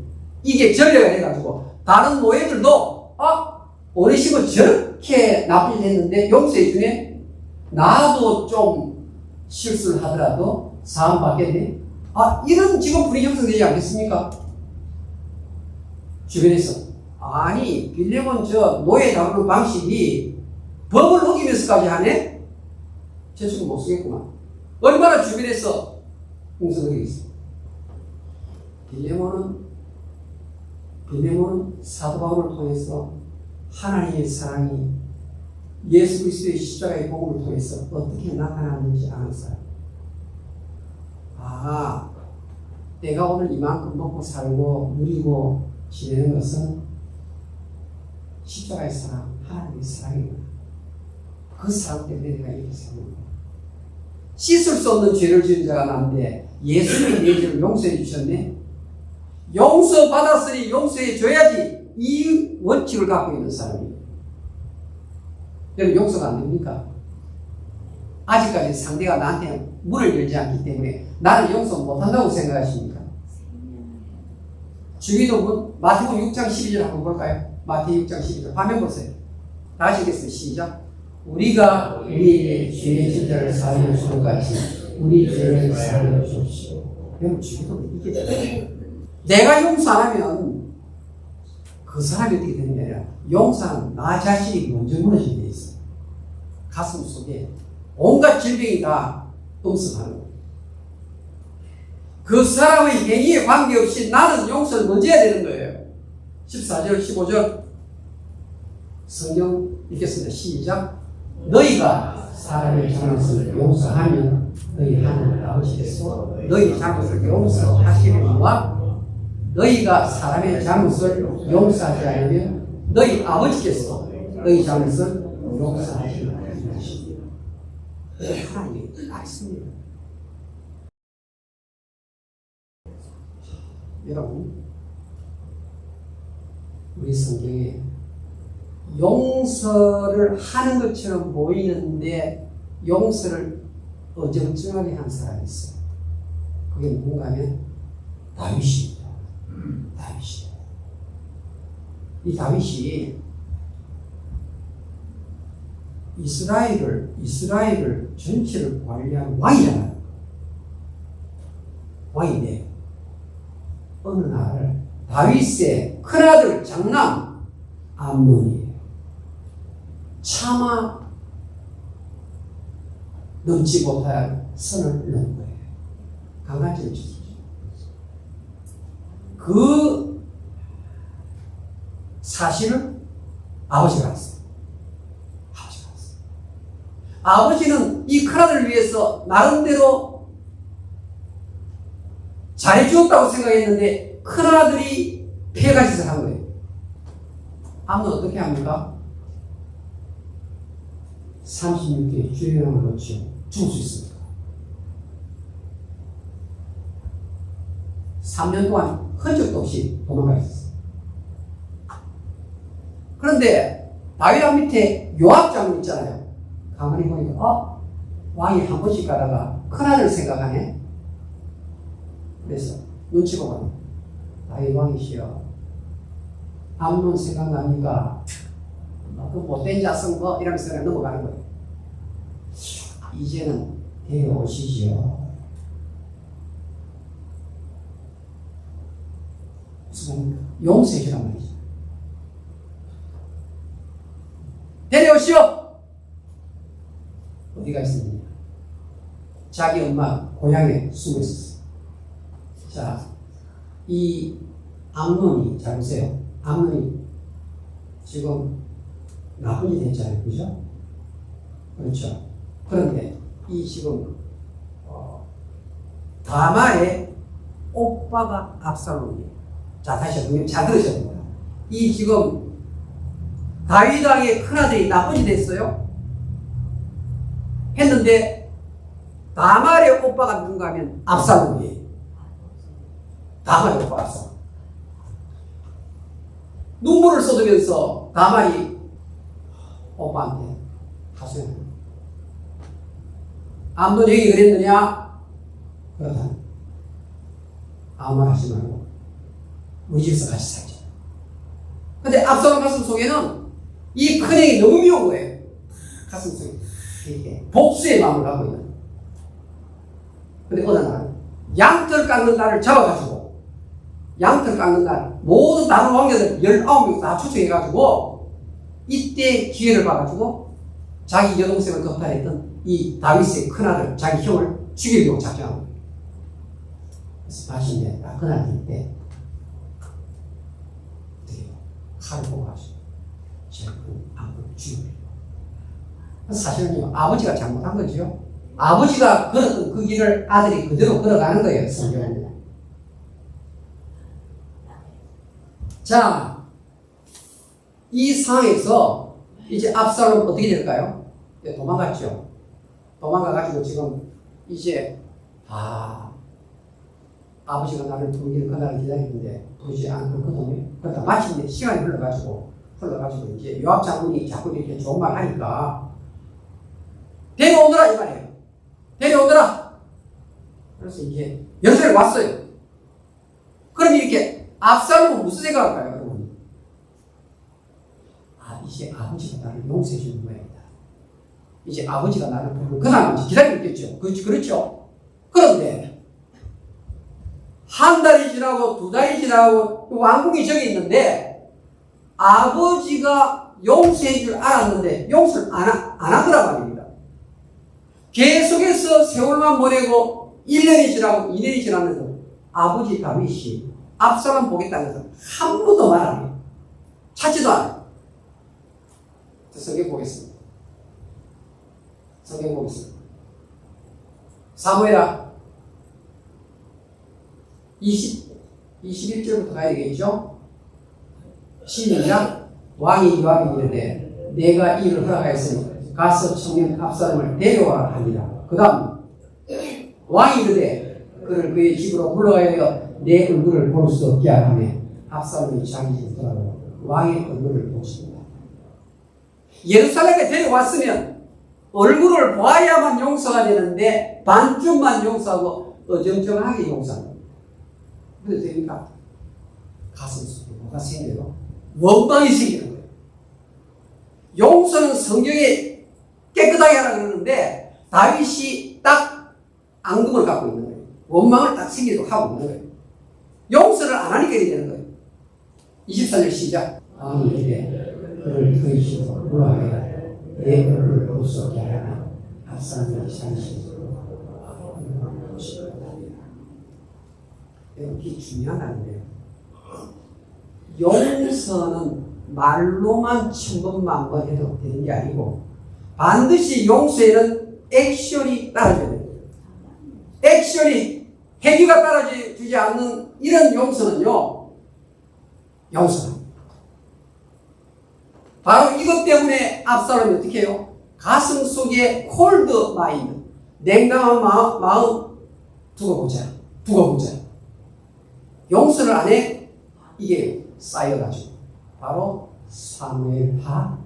이게 전례가 돼가지고 다른 노예들도 오네시모 저렇게 나쁜 짓 했는데 용서해주네? 나도 좀 실수를 하더라도 사함 받겠네? 이런 지금 분위기 형성되지 않겠습니까? 주변에서 아니 빌레몬 저 노예 다루는 방식이 법을 어기면서까지 하네? 재수를 못 쓰겠구만. 얼마나 주변에서 홍성을 있어. 빌레몬은 사도 바울을 통해서 하나님의 사랑이 예수 그리스도의 십자가의 복음을 통해서 어떻게 나타났는지 아는 사람. 아, 내가 오늘 이만큼 먹고 살고 누리고 지내는 것은 십자가의 사랑, 하나님의 사랑이구나. 그 사랑 때문에 내가 이렇게 사는 거야. 씻을 수 없는 죄를 지은 자가 난데 예수님이 내 죄를 용서해 주셨네. 용서받았으니 용서해 줘야지. 이 원칙을 갖고 있는 사람이에요. 여러분, 용서가 안 됩니까? 아직까지 상대가 나한테 문을 열지 않기 때문에 나는 용서 못한다고 생각하십니까? 주기도문 마태복음 6장 12절 한번 볼까요? 마태복음 6장 12절 화면 보세요. 다 하시겠어요? 시작. 우리가 우리의 죄의 진자를 사하여 주는 같이 우리 죄를 사하여 주십시오. 여러분, 주기도문 이게 돼요. 내가 용서 안 하면 그 사람이 어떻게 되는 게 아니라 용서는 나 자신이 먼저 무너지게 돼 있어요. 가슴 속에 온갖 질병이 다 음습하는 거예요. 그 사람의 행위에 관계없이 나는 용서를 먼저 해야 되는 거예요. 14절, 15절 성경 읽겠습니다. 시작. 너희가 사람의 잘못을 용서하면 너희 하나님 아버지께서 너희 잘못을 용서하시려니와 너희가 사람의 잘못을 용서하지 않으면 너희 아버지께서 너희 잘못을 용서하시는 것입니다. 하나님의 말씀입니다. 여러분, 우리 성경에 용서를 하는 것처럼 보이는데 용서를 어정쩡하게 한 사람이 있어요. 그게 누군가 하면 다윗입니다. 다윗이. 이 다윗이 이스라엘을 전체를 관리하는 왕이잖아요. 왕인데 어느 날 다윗의 큰아들 장남 암논이 차마 넘지 못할 선을 넣은 거예요. 강간죄를 졌어요. 그 사실을 아버지가 알았어요. 아버지는 이 큰아들을 위해서 나름대로 잘해주었다고 생각했는데 큰아들이 폐가 짓을 한 거예요. 암논 어떻게 합니까? 36개의 주의령을 놓치고 죽을 수 있습니다. 3년 동안 흔적도 없이 도망가 있었어요. 그런데 다윗 밑에 요압 장군 있잖아요. 가만히 보니까 왕이 한 번씩 가다가 큰아들 생각하네. 그래서 눈치 보고 다윗 왕이시여, 암논 생각납니까? 그 못된 자성 뭐 이러면서 그냥 넘어가는 거예요. 이제는 데려오시지요. 무슨 용서해 주란 말이죠. 데려오시오. 어디가 있습니까? 자기 엄마 고향에 숨어 있었어요. 자, 이 암논이, 잘 보세요. 암논이 지금 나쁜 일이 했잖아요. 그죠? 그렇죠. 그런데 이 지금 다말의 오빠가 압살롬이에요. 자, 다시 한번 잘 들으셔야 됩니다. 이 지금 다윗 왕의 큰아들이 나쁜 일이 됐어요. 했는데 다말의 오빠가 누군가 하면 압살롬이에요. 다말의 오빠 압살롬. 눈물을 쏟으면서 다말이 오빠한테 하소연합니다. 암논 형이 그랬느냐? 그렇다. 아무 말 하지 말고 우리 집에서 같이 살자. 근데 압살롬 가슴 속에는 이 큰형이 너무 미운 거예요. 가슴 속에 이렇게 복수의 마음을 갖고 있는 거예요. 근데 어느 날 양털 깎는 날을 잡아가지고 양털 깎는 날 모든 다른 왕녀들 19명 다 초청해가지고 이때 기회를 봐가지고 자기 여동생을 겁탈했던 이 다윗의 큰아들, 자기 형을 죽이려고 작정한 거예요. 그래서 다시 이제 딱 그날 때 어떻게 해요? 칼을 뽑아가지고 제가 그 아버지를 죽여버려요. 사실은요, 아버지가 잘못한 거죠. 아버지가 걸었던 그 길을 아들이 그대로 걸어가는 거예요, 성경은. 자, 이 상황에서 이제 압살롬은 어떻게 될까요? 도망갔죠. 도망가가지고 지금 이제 아버지가 나를 부르기를 그날을 기다리는데 부르지 않거든요. 그러다 마침내 시간이 흘러가지고 이제 요압 장군이 자꾸 이렇게 좋은 말 하니까 데려오더라 이 말이에요. 데려오더라. 그래서 이제 연설에 왔어요. 그럼 이렇게 압살롬은 무슨 생각할까요, 여러분? 이제 아버지가 나를 용서해 주는 모양이다. 이제 아버지가 나를 부르는 그날만 기다리고 있겠죠. 그렇죠. 그런데 한 달이 지나고 두 달이 지나고 왕궁이 저기 있는데 아버지가 용서해 줄 알았는데 용서를 안 하더란 말입니다. 계속해서 세월만 보내고 1년이 지나고 2년이 지나면서 아버지 다윗이 압살롬 보겠다고 해서 한 번도 말 안 해요. 찾지도 않아요. 성경 보겠습니다. 사무엘하 21절부터 가야 되겠죠? 시작. 왕이 요압에게 이르되 내가 이 일을 허락하였으니 가서 청년 압살롬을 데려와라 하니라. 그 다음 왕이 이르되 그를 그의 집으로 불러가여 내 얼굴을 볼 수 없게 하며 압살롬이 자기 집으로 돌아가고 왕의 얼굴을 보십니다. 예루살렘에 데려왔으면 얼굴을 보아야만 용서가 되는데 반쯤만 용서하고 어정쩡하게 용서합니다. 그래도 되니까 가슴 속에 뭐가 생겨요? 원망이 생기는 거예요. 용서는 성경에 깨끗하게 하라 그러는데 다윗이 딱 앙금을 갖고 있는 거예요. 원망을 딱 생기도록 하고 있는 거예요. 용서를 안 하니까 이렇게 되는 거예요. 24절 시작. 이르되 그를 그의 집으로 불러가여 내 얼굴을 볼 수 없게 하라. 압살롬이 자기 집으로 보십니다. 이게 중요한 말인데요. 용서는 말로만 천번만번 해도 되는 게 아니고 반드시 용서에는 액션이 따라줘야 됩니다. 액션이 행위가 따라주지 않는 이런 용서는요, 용서는 바로 이것 때문에 압살롬이 어떻게 해요? 가슴 속에 콜드 마인드, 냉담한 마음 두고 보자. 용서를 안 해? 이게 쌓여가지고 바로 사무엘하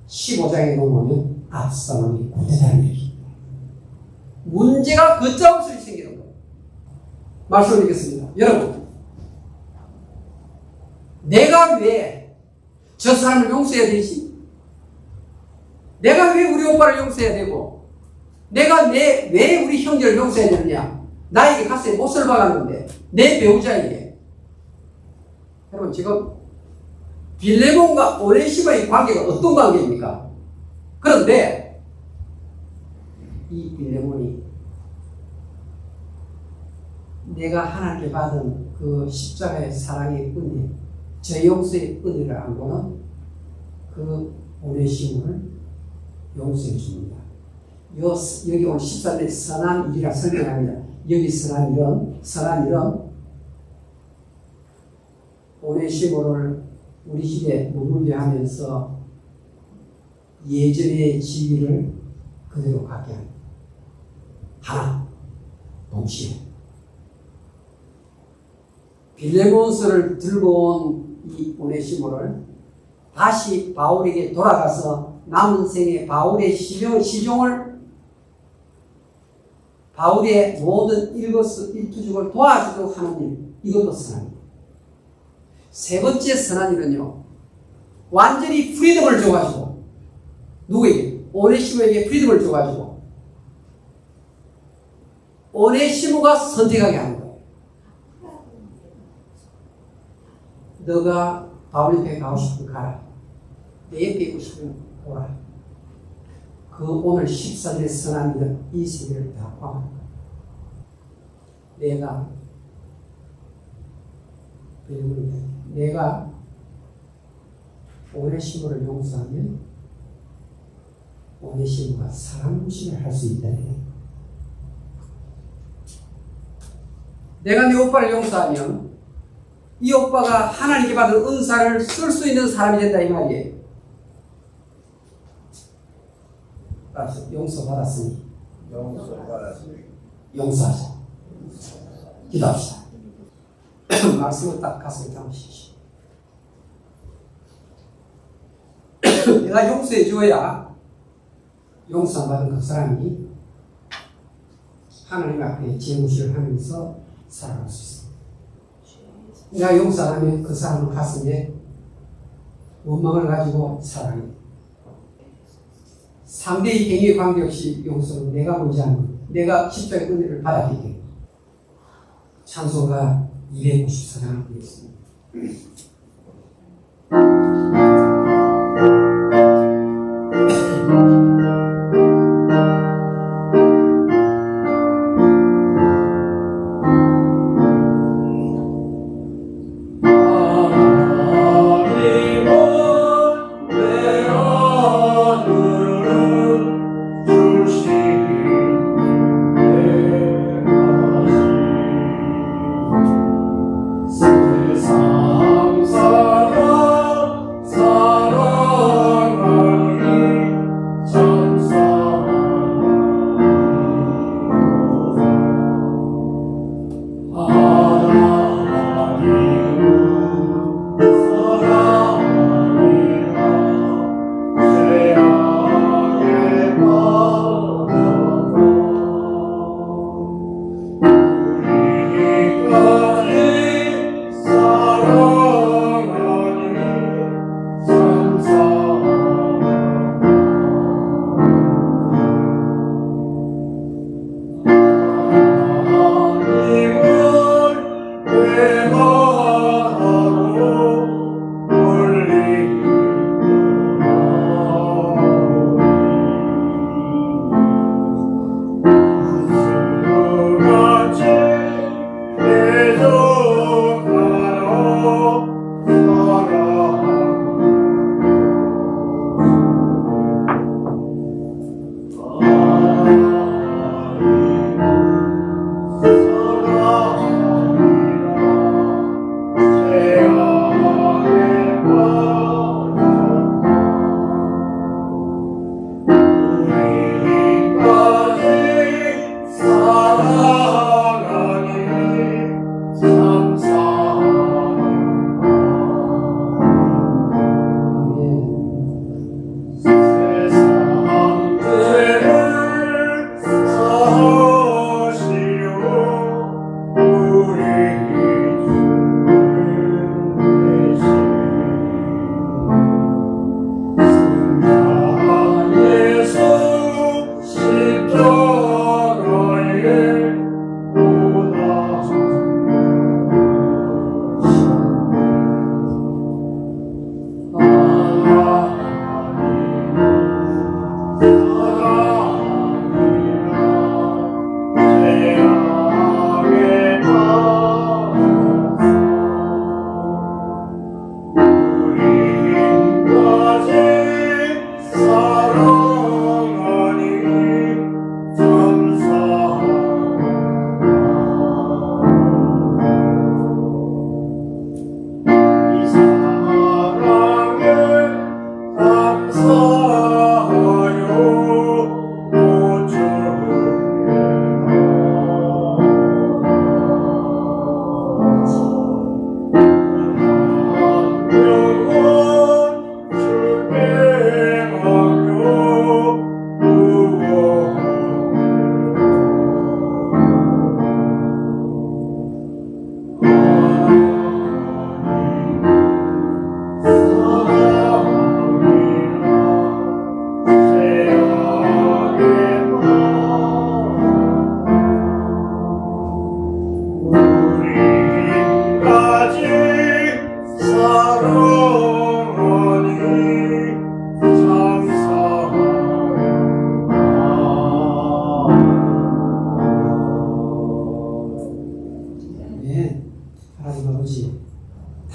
15장에 보면 압살롬이 구태다는 얘기입니다. 문제가 걷잡을 수 생기는 거예요. 말씀드리겠습니다. 여러분, 내가 왜 저 사람을 용서해야 되지? 내가 왜 우리 오빠를 용서해야 되고 내가 왜 우리 형제를 용서해야 되느냐? 나에게 가슴에 못을 박았는데 내 배우자에게. 여러분, 지금 빌레몬과 오네시모의 관계가 어떤 관계입니까? 그런데 이 빌레몬이 내가 하나님께 받은 그 십자가의 사랑의 은혜, 제 용서의 은혜를 알고는 그 오네시모를 용서해 줍니다. 여기 오늘 14절에 선한 일이라 설명합니다. 여기 선한 일은 오네시모를 우리 집에 머물게 하면서 예전의 지위를 그대로 갖게 합니다. 하나, 동시에 빌레몬서를 들고 온 이 오네시모를 다시 바울에게 돌아가서 남은 생에 바울의 시종을 바울의 모든 일거수일투족을 도와주도록 하는 일, 이것도 선합니다. 세 번째 선한 일은요, 완전히 프리덤을 줘가지고 누구에게? 오네시모에게 프리덤을 줘가지고 오네시모가 선택하게 하는 거예요. 너가 바울 옆에 가고 싶으면 가라. 내 옆에 있고 싶으면 오라. 그 오늘 14절에 선한 이 세계를 다 포함합니다. 내가 오네시모를 용서하면 오네시모가 사랑 무시를 할 수 있다는 거예요. 내가 내 오빠를 용서하면 이 오빠가 하나님께 받은 은사를 쓸 수 있는 사람이 된다 이 말이에요. 용서받았으니 용서하자. 기도합시다. 말씀을 딱 가슴에 담으십시오. 내가 용서해 줘야 용서받은 그 사람이 하나님 앞에 제무시를 하면서 살아갈 수 있습니다. 내가 용서하면 그 사람 가슴에 원망을 가지고 살아요. 상대의 행위에 관계없이 용서는 내가 문제하는 것, 내가 십자가의 은혜를 받았기 때문에. 찬송가 294장 되겠습니다.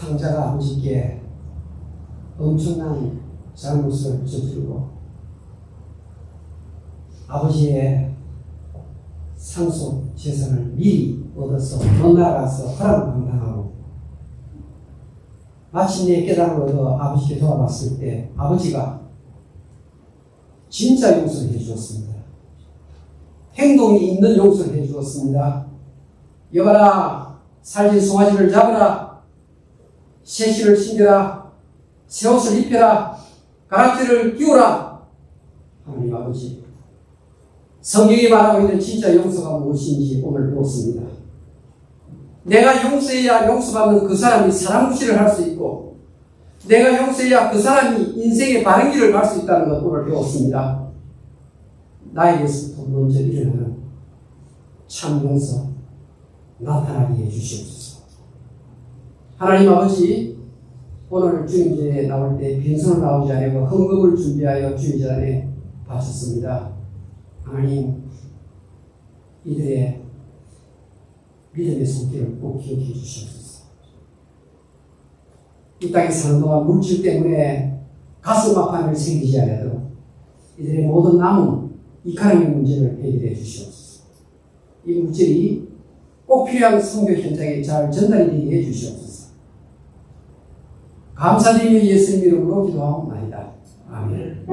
탕자가 아버지께 엄청난 잘못을 저지르고 아버지의 상속 재산을 미리 얻어서 먼 나라가서 허락을 감당하고 마침내 깨달음을 얻어 아버지께 돌아왔을 때 아버지가 진짜 용서를 해주었습니다. 행동이 있는 용서를 해주었습니다. 여봐라, 살진 송아지를 잡아라, 새신을 신겨라, 새 옷을 입혀라, 가락지를 끼우라. 하나님 아버지, 성경이 말하고 있는 진짜 용서가 무엇인지 오늘 배웠습니다. 내가 용서해야 용서받는 그 사람이 사람 구실을 할 수 있고 내가 용서해야 그 사람이 인생의 바른 길을 갈 수 있다는 것 오늘 배웠습니다. 나에게서부터 먼저 일어나는 참 용서 나타나게 해주시옵소서. 하나님 아버지, 오늘 주님께 나올 때 빈손을 나오지 않고 헌금을 준비하여 주님 전에 바쳤습니다. 하나님, 이들의 믿음의 손길을 꼭 기억해 주시옵소서. 이 땅에 사는 동안 물질 때문에 가슴 아픈 일 생기지 않도록 이들의 모든 남은 이카노미 문제를 해결해 주시옵소서. 이 물질이 꼭 필요한 선교 현장에 잘 전달이 되게 해 주시옵소서. 감사드리며 예수님 이름으로 기도하옵나이다. 아멘.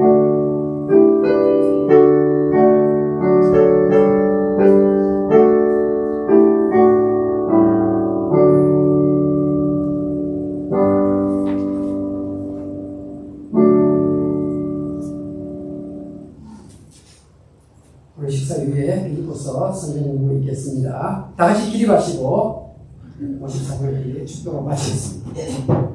오늘 식사 위에 빌립보서 성경 공부 있겠습니다. 다 같이 기립하시고 54분을 축도로 마치겠습니다.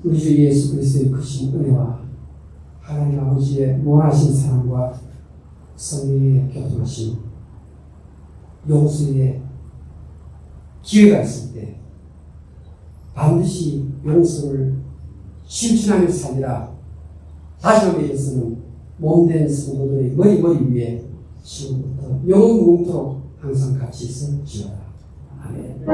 우리 주 예수 그리스도의 크신 은혜와 하나님 아버지의 무한하신 사랑과 성령의 교통하심, 용서의 기회가 있을 때 반드시 용서를 실천하며 살리라. 다시 한번 얘기해서는 몸된 성도들의 머리 위에 지금부터 영원 무궁토록 항상 같이 있을지어다. 아멘.